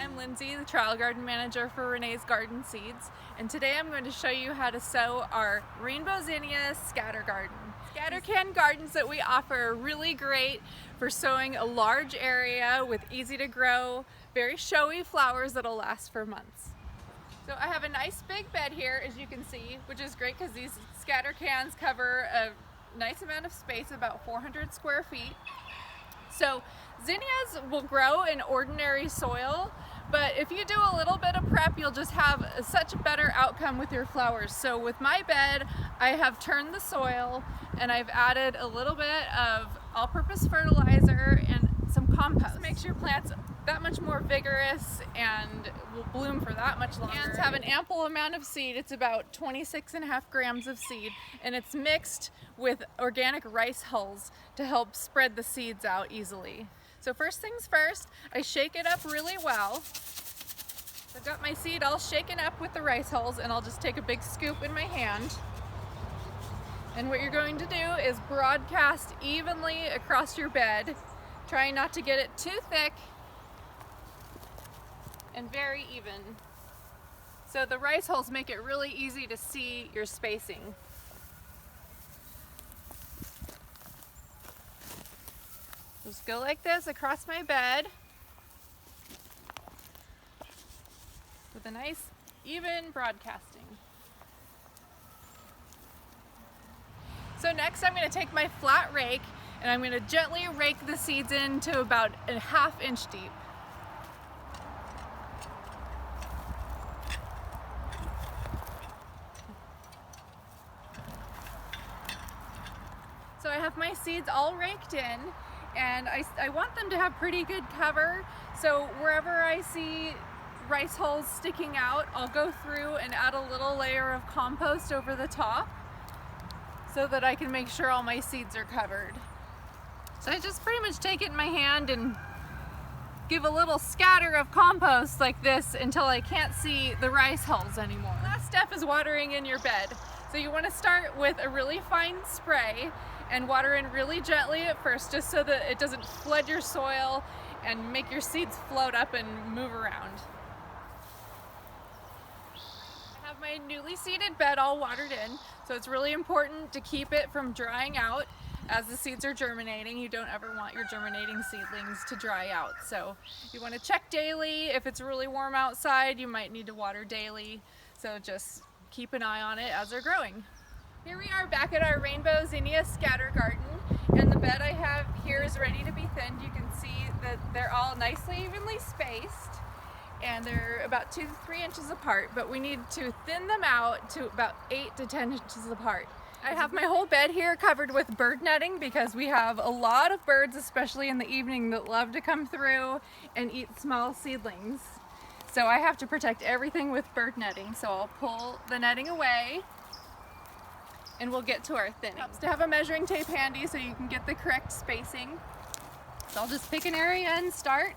I'm Lindsay, the trial garden manager for Renee's Garden Seeds, and today I'm going to show you how to sow our rainbow zinnias scatter garden. Scatter can gardens that we offer are really great for sowing a large area with easy to grow, very showy flowers that'll last for months. So I have a nice big bed here, as you can see, which is great because these scatter cans cover a nice amount of space, about 400 square feet. So zinnias will grow in ordinary soil, but if you do a little bit of prep, you'll just have such a better outcome with your flowers. So with my bed, I have turned the soil and I've added a little bit of all-purpose fertilizer and some compost. This makes your plants that much more vigorous and will bloom for that much longer. Cans have an ample amount of seed. It's about 26.5 grams of seed, and it's mixed with organic rice hulls to help spread the seeds out easily. So first things first, I shake it up really well. I've got my seed all shaken up with the rice hulls, and I'll just take a big scoop in my hand. And what you're going to do is broadcast evenly across your bed, trying not to get it too thick and very even. So the rice hulls make it really easy to see your spacing. Just go like this across my bed with a nice even broadcasting. So next I'm going to take my flat rake and I'm going to gently rake the seeds into about a ½ inch deep. So I have my seeds all raked in, and I want them to have pretty good cover. So wherever I see rice hulls sticking out, I'll go through and add a little layer of compost over the top so that I can make sure all my seeds are covered. So I just pretty much take it in my hand and give a little scatter of compost like this until I can't see the rice hulls anymore. The last step is watering in your bed. So you want to start with a really fine spray and water in really gently at first, just so that it doesn't flood your soil and make your seeds float up and move around. I have my newly seeded bed all watered in, so it's really important to keep it from drying out as the seeds are germinating. You don't ever want your germinating seedlings to dry out. So you want to check daily. If it's really warm outside, you might need to water daily. So just keep an eye on it as they're growing. Here we are back at our rainbow zinnia scatter garden, and the bed I have here is ready to be thinned. You can see that they're all nicely evenly spaced, and they're about 2 to 3 inches apart, but we need to thin them out to about 8 to 10 inches apart. I have my whole bed here covered with bird netting because we have a lot of birds, especially in the evening, that love to come through and eat small seedlings. So I have to protect everything with bird netting. So I'll pull the netting away and we'll get to our thinning. It helps to have a measuring tape handy so you can get the correct spacing. So I'll just pick an area and start.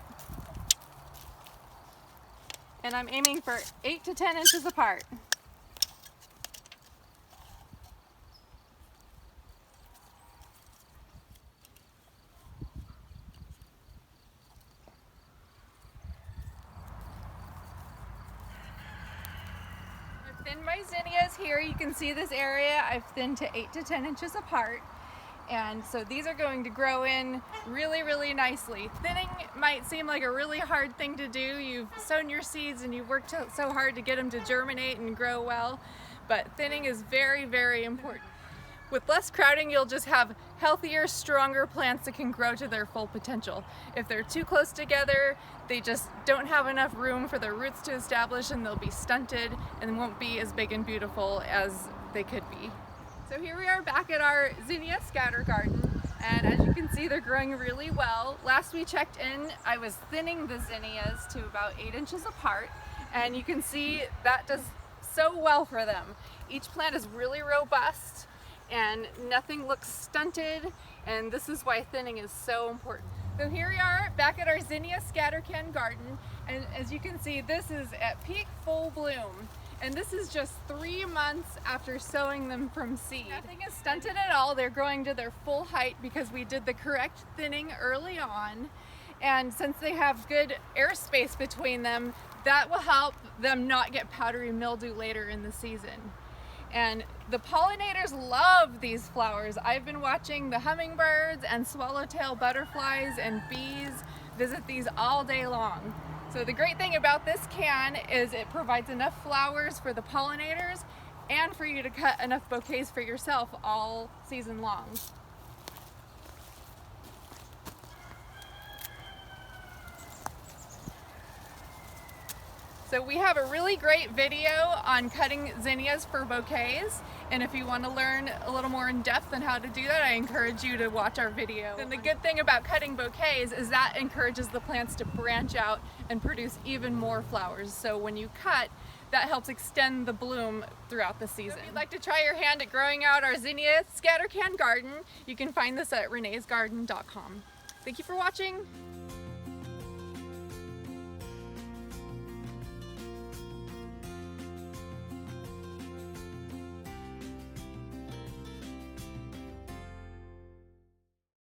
And I'm aiming for 8 to 10 inches apart. Thinned my zinnias here. You can see this area I've thinned to 8 to 10 inches apart, and so these are going to grow in really nicely. Thinning might seem like a really hard thing to do. You've sown your seeds and you've worked so hard to get them to germinate and grow well, but thinning is very important. With less crowding, you'll just have healthier, stronger plants that can grow to their full potential. If they're too close together, they just don't have enough room for their roots to establish, and they'll be stunted and won't be as big and beautiful as they could be. So here we are back at our zinnia scatter garden, and as you can see, they're growing really well. Last we checked in, I was thinning the zinnias to about 8 inches apart, and you can see that does so well for them. Each plant is really robust and nothing looks stunted, and this is why thinning is so important. So here we are back at our zinnia scatter can garden, and as you can see, this is at peak full bloom, and this is just 3 months after sowing them from seed. Nothing is stunted at all. They're growing to their full height because we did the correct thinning early on, And since they have good airspace between them, that will help them not get powdery mildew later in the season. And the pollinators love these flowers. I've been watching the hummingbirds and swallowtail butterflies and bees visit these all day long. So the great thing about this can is it provides enough flowers for the pollinators and for you to cut enough bouquets for yourself all season long. So we have a really great video on cutting zinnias for bouquets, and if you want to learn a little more in depth on how to do that, I encourage you to watch our video. And the good thing about cutting bouquets is that encourages the plants to branch out and produce even more flowers. So when you cut, that helps extend the bloom throughout the season. So if you'd like to try your hand at growing out our zinnia scatter can garden, you can find this at renesgarden.com. Thank you for watching.